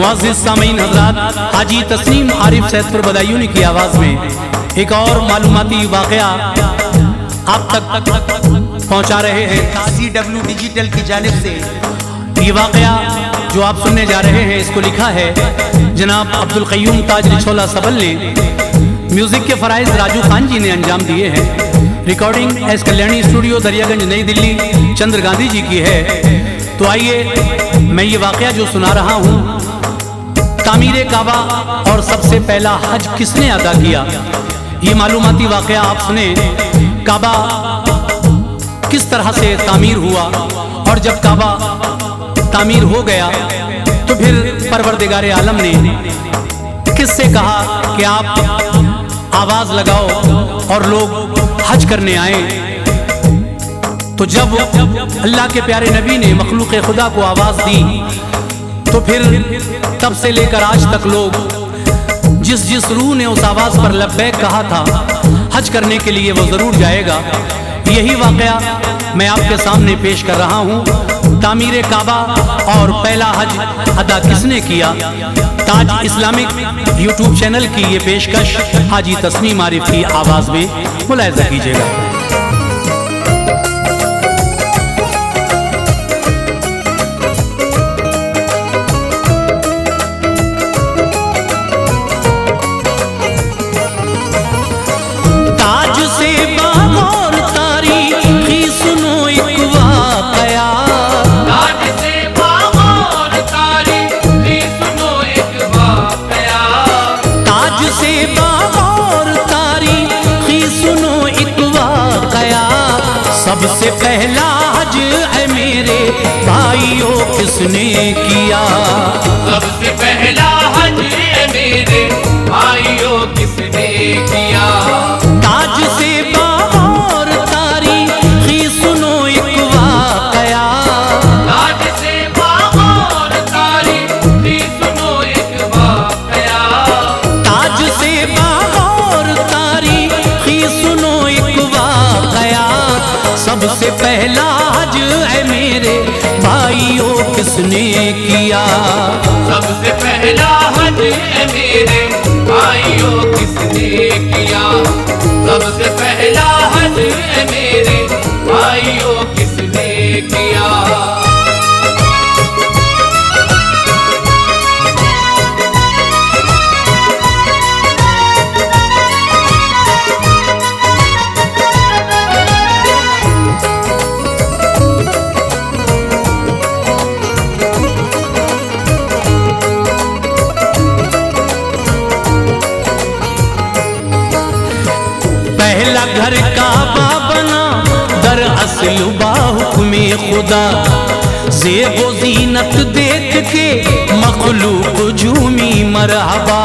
मुअज़्ज़िज़ सामीन हज़रात, हाजी तस्नीम आरिफ सैदपुर बदायूं की आवाज़ में एक और मालूमाती वाक़या आप तक पहुँचा रहे हैं CW डिजिटल की जानिब से। ये वाक़या जो आप सुनने जा रहे हैं इसको लिखा है जनाब अब्दुल क़य्यूम ताज रिछोला सबल ने। म्यूज़िक के फ़राइज़ राजू खान जी ने अंजाम दिए हैं। Recording S Kalyani studio Daryaganj नई दिल्ली चंद्र गांधी जी की है। तो आइए मैं ये वाक़या जो सुना रहा हूँ, तामीर काबा और सबसे पहला हज किसने अदा किया, ये मालूमाती वाक़या आप सुने। काबा किस तरह से तामीर हुआ और जब काबा तामीर हो गया तो फिर परवरदिगार आलम ने किससे कहा कि आप आवाज़ लगाओ और लोग हज करने आए। तो जब अल्लाह के प्यारे नबी ने मखलूक खुदा को आवाज़ दी तो फिर तब से लेकर आज तक लोग जिस रूह ने उस आवाज़ पर लब्बैक कहा था हज करने के लिए वो ज़रूर जाएगा। यही वाक़या मैं आपके सामने पेश कर रहा हूँ। तामीर काबा और पहला हज अदा किसने किया, ताज इस्लामिक यूट्यूब चैनल की ये पेशकश हाजी तस्नीम आरिफ की आवाज़ में मुलाहिज़ा कीजिएगा। सबसे पहला हज है मेरे भाइयों किसने किया, सबसे पहला हज है मेरे भाइयों किसने किया। ताज से बाहर तारीखी सुनो एक वाक़या, ताज से बाहर तारीखी सुनो एक वाक़या, ताज से बाहर तारीखी सुनो एक वाक़या। सबसे पहला हज है मेरे भाइयों किसने किया, सबसे पहला हज है मेरे भाइयों किसने किया। सबसे पहला हज है मेरे भाइयों किसने किया। पहला घर काबा बना दरअसल बाहुक्मे खुदा, ज़ेबो ज़ीनत देख के मखलूक झूमी मरहबा।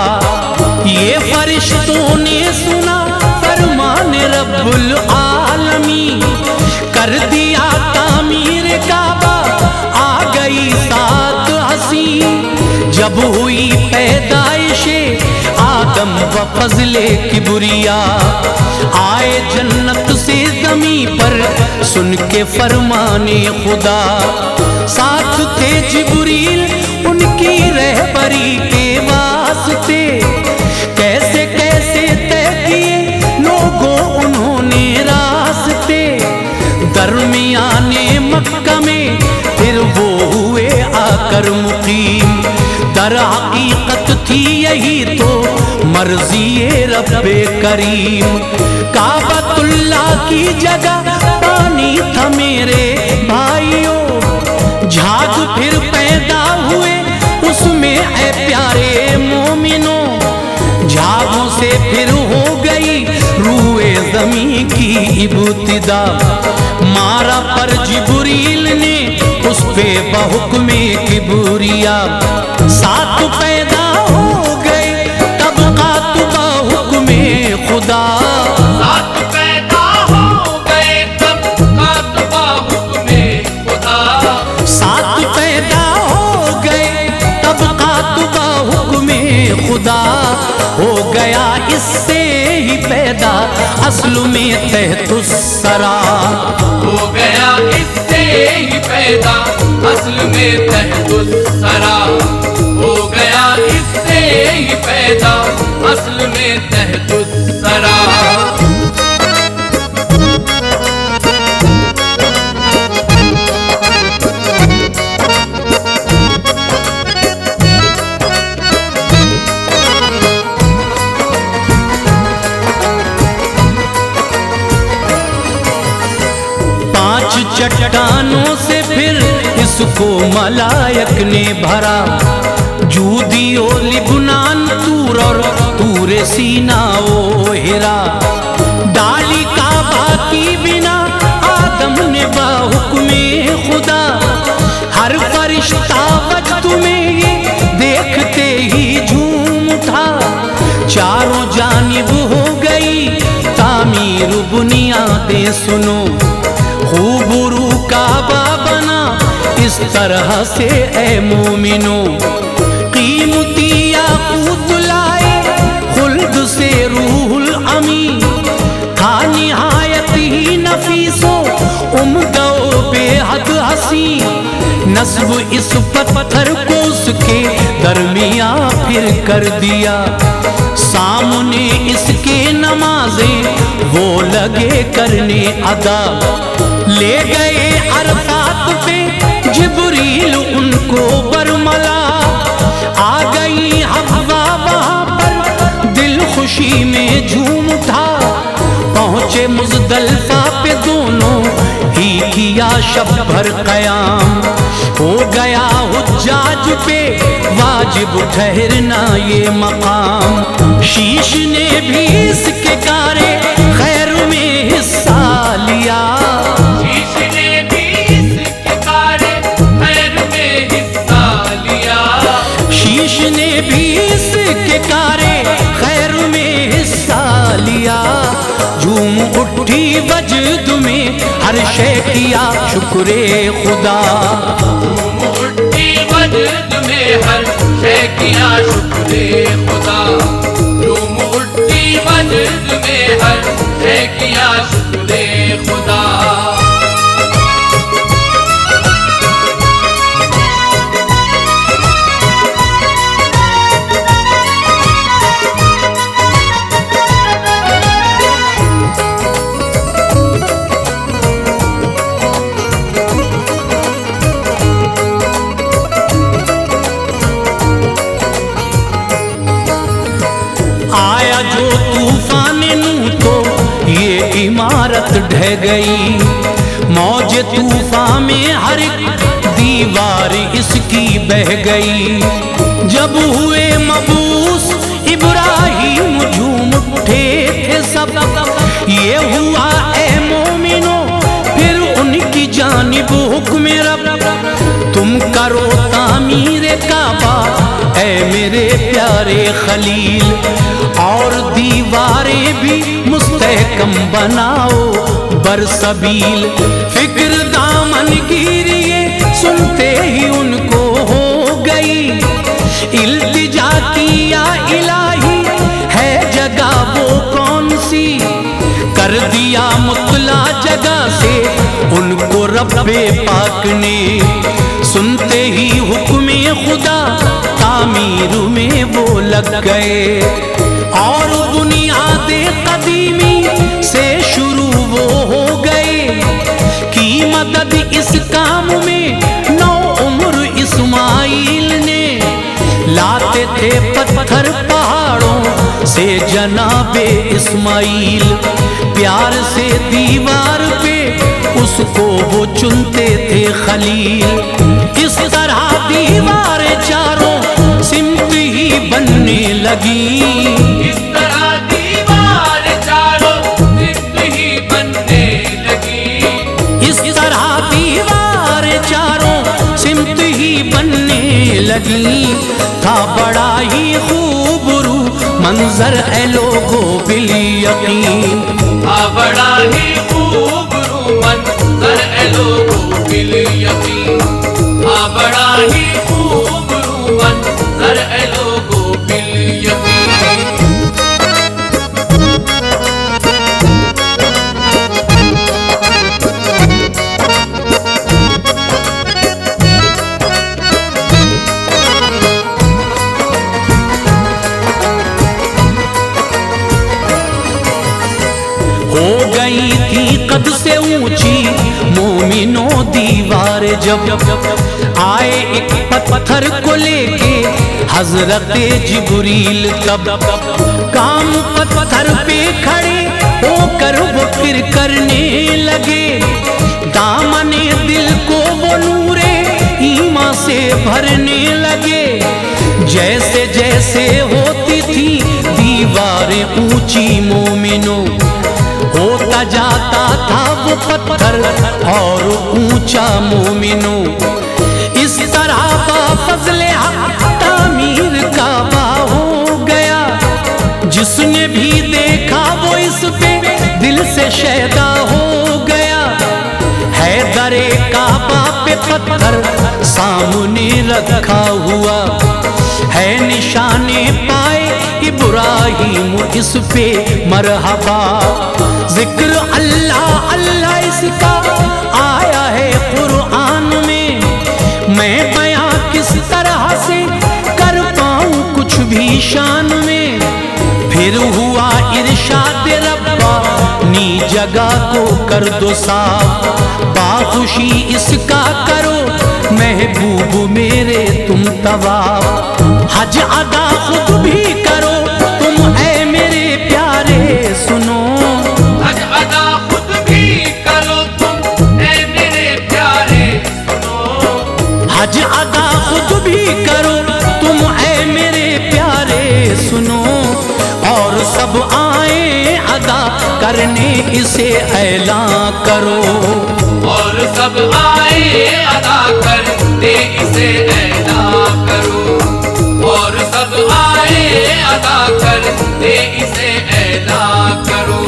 ये फरिश्तों ने सुना फरमान रब्बुल आलमी, कर दिया तामीर काबा आ गई सात हसी। जब हुई पैदाइशे आदम व फजले किबरिया, आए जन्नत से ज़मीं पर सुन के फरमाने खुदा। साथ थे जिब्रील उनकी रहबरी के वास्ते, कैसे कैसे तय किए लोगों उन्होंने रास्ते। दरमियाने मक्का में फिर वो हुए आकर मुकीम, दर हकीकत थी यही तो मर्ज़ी रब्बे करीम। काबतुल्लाह की जगह पानी था मेरे भाइयों, झाग फिर पैदा हुए उसमें है प्यारे मोमिनों। झागों से फिर हो गई रूए ज़मीं की इब्तिदा, मारा पर जिब्रील ने उस पे बहुक्मे किबरिया। सात पैदा हो गए तब कात बहुक्मे खुदा, सात पैदा हो गए तब कात बहुक्मे खुदा। सात पैदा हो गए तब कात बहुक्मे खुदा। हो गया इससे ही पैदा असल में तहतुस्सरा, हो गया इससे ही पैदा असल में तहतुस्सरा। हो गया पैदा असल में तहतुस्सरा। चट्टानों से फिर इसको मलायक ने भरा, जूदी ओ लिबनान तूर और तूरे सीना ओ हिरा। डाली काबा की बिना आदम ने बाहुक्मे खुदा, हर फरिश्ता वजद में ये देखते ही झूम उठा। चारों जानिब हो गई तामीर बुनियादें सुनो, खूबरू काबा बना इस तरह से ए मोमिनो। कीमती याकूत लाए खुल्द से रूहुल अमी, था निहायत ही नफीसो उम्दा बेहद हसी। नस्ब इस पत्थर को उसके दरमिया फिर कर दिया, सामने इसके नमाजें वो लगे करने अदा। ले गए अरफात पे जिब्रील उनको बरमला, आ गई हवा वहाँ पर दिल खुशी में झूम उठा। पहुँचे मुज़दलिफ़ा पे दोनों ही किया शब भर क़याम, हो गया हुज्जाज पे वाजिब ठहरना ये मकाम। शीश ने भी इसके कारे खैर में हिस्सा लिया, शीश ने भी इसके कारे खैर में हिस्सा लिया। शीश ने भी इसके कारे खैर में हिस्सा लिया। झूम उठी वजद में हर शे किया शुक्रे खुदा, झूम उठी वजद में हर शे किया शुक्रे खुदा। झूम उठी वजद में हर शे किया शुक्रे खुदा। आया जो तूफान नूह तो ये इमारत ढह गई। मौज तूफान में हर एक दीवार इसकी बह गई। जब हुए मबूस इब्राहिम झूम उठे थे सब, ये हुआ ए मोमिनो फिर उनकी जानिब हुक्म रब। तुम करो तामीर काबा ऐ मेरे प्यारे खलील, और दीवारें भी मुस्तहकम बनाओ बरसबील। फिक्र दामन गिरिए सुनते ही उनको हो गई, इल्तिजा किया इलाही है जगह वो कौन सी। कर दिया मुतला जगह से उनको रब्बे पाक ने, सुनते ही हुक्म खुदा तामीर में वो लग गए। और बुनियादे कदीमी से शुरू वो हो गए, की मदद इस काम में नौ उम्र इस्माइल ने। लाते थे पत्थर पहाड़ों से जनाबे इस्माइल, प्यार से दीवार पे उसको वो चुनते थे खलील। इस तरह दीवारें चारों सिमत ही बनने लगी, इस तरह दीवार चारों सिमत ही बनने लगी। इस तरह दीवारें चारों सिमत ही बनने लगी। था बड़ा ही खूबरू मंजर है लोगों बिल यकीन, था बड़ा ही खूबरू मंजर है लोगों बिल यकीन। था बड़ा ही खूबरू मंजर है लोगों बिल यकीन। से ऊंची मोमिनो दीवार जब आए एक पत्थर को लेके हजरत जिब्रील तब काम पत्थर पे खड़े होकर वो फिर करने लगे। दामने दिल को वो नूरे ईमान से भरने लगे। जैसे जैसे होती थी दीवारें ऊंची मोमिनो होता जाता था वो पत्थर और ऊंचा मोमिनो। इस तरह फजले हक तामीर काबा हो गया। जिसने भी देखा वो इस पे दिल से शैदा हो गया। हैदरे काबा पे पत्थर सामने रखा हुआ है। निशाने पाए इब्राहिम इस पे मरहबा। जिक्र अल्लाह अल्लाह इसका आया है कुरान में। मैं बयां किस तरह से कर पाऊं कुछ भी शान में। फिर हुआ इरशाद रब्बानी जगह को कर दो साफ। बाखुशी इसका करो महबूब मेरे तुम तवाफ। हज अदा खुद भी करो तुम ऐ मेरे प्यारे सुनो। हज अदा खुद भी करो तुम ऐ मेरे प्यारे सुनो। हज अदा खुद भी करो तुम ऐ मेरे प्यारे सुनो। और सब आए अदा करने इसे ऐलान करो। और सब आए अदा करने इसे ऐलान करो। और सब आए अदा करने इसे ऐलान करो।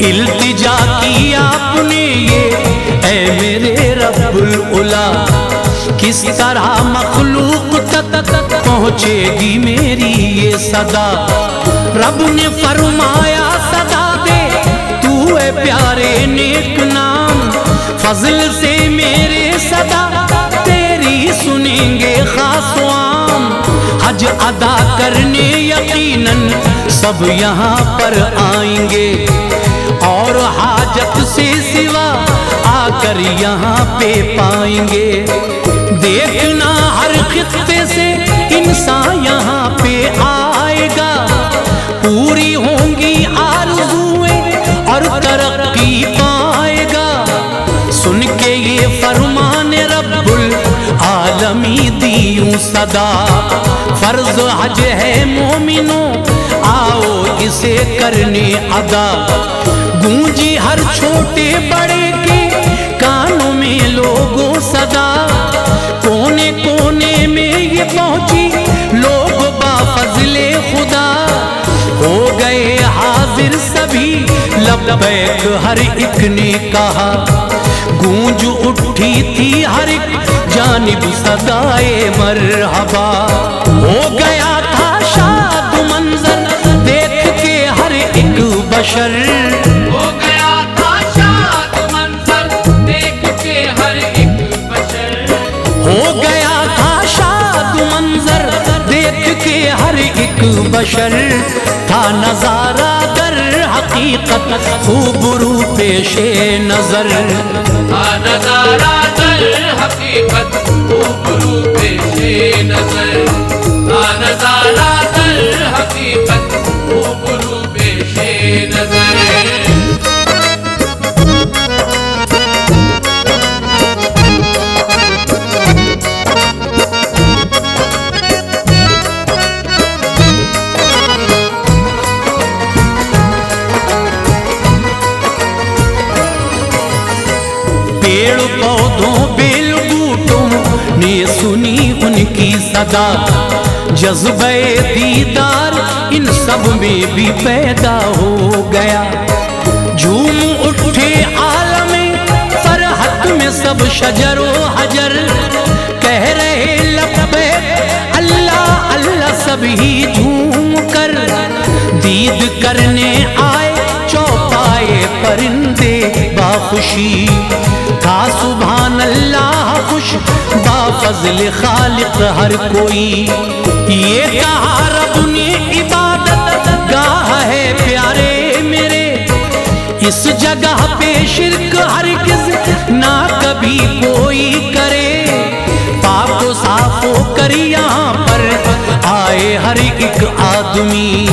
इल्तिजा की आपने ये ऐ मेरे रब्बुल उला। किस तरह मखलूक तक पहुँचेगी मेरी ये सदा। रब ने फरमाया सदा दे तू है प्यारे नेक नाम। फजल से मेरे सदा तेरी सुनेंगे खास आम। हज अदा करने यकीनन सब यहाँ पर आएंगे। और हाजत से सिवा आकर यहाँ पे पाएंगे। देखना हर खित्ते से इंसान यहाँ पे आएगा। पूरी होंगी आरज़ुएं और तरक्की पाएगा। सुन के ये फरमान रब्बुल आलमी दियूं सदा। फर्ज हज है मोमिनो आओ इसे करने अदा। गूंजी हर छोटे बड़े के कानों में लोगों सदा। कोने कोने में ये पहुंची लोग बाफजले खुदा। हो गए हाजिर सभी लब्बैक हर एक ने कहा। गूंज उठी थी हर एक जानिब सदाए मरहबा। हो गया था शाद मंजर देख के हर एक बशर। हो गया था शाद मंजर देख के हर एक बशर। हो गया था शाद मंजर देख के हर एक बशर। था नजारा दर हकीकत खूबरू पेशे नजर। था नजारा दर हकीकत खूबरू पेशे नजर। था नजारा दर हकीकत खूबरू पेशे नजर। पेड़ पौधों बेल बूटों ने सुनी उनकी सदा। जज्बे दीदार इन सब में भी पैदा हो गया। झूम उठे आलम फरहत में सब शजरो हजर। कह रहे लब्बैक से बाखुशी का सुभान अल्लाह खुश बाफज़ल खालिक हर कोई। ये कहा रब ने इबादत गाह है प्यारे मेरे, इस जगह पे शिर्क हरगिज़ ना कभी कोई करे। पाको साफो कर यहाँ पर आए हर एक आदमी,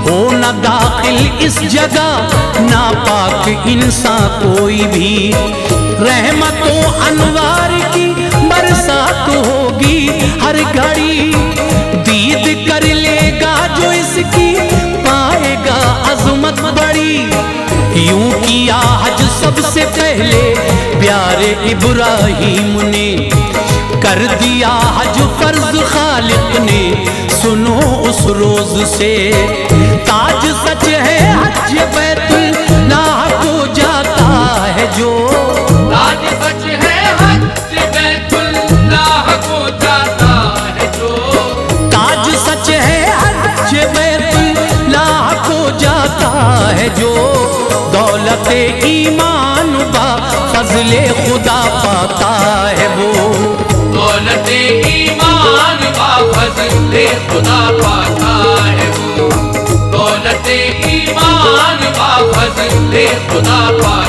हो न दाखिल इस जगह ना पाक इंसान कोई भी। रहमतों अनवार की बरसात होगी हर घड़ी, दीद कर लेगा जो इसकी पाएगा अज़मत बड़ी। यूं किया हज सबसे पहले प्यारे इब्राहीम ने, कर दिया हज फर्ज खालिक ने सुनो उस रोज से। ताज सच है हज बैतुल्लाह को जाता है जो, ताज सच है हज बैतुल्लाह को जाता है जो, ताज सच है हज बैतुल्लाह को जाता है जो। दौलत ईमान बा फज़ले खुदा पाता है वो, दौलत ईमान बा फज़ले खुदा पाता है वो, दौलत ईमान बा फज़ले खुदा पाता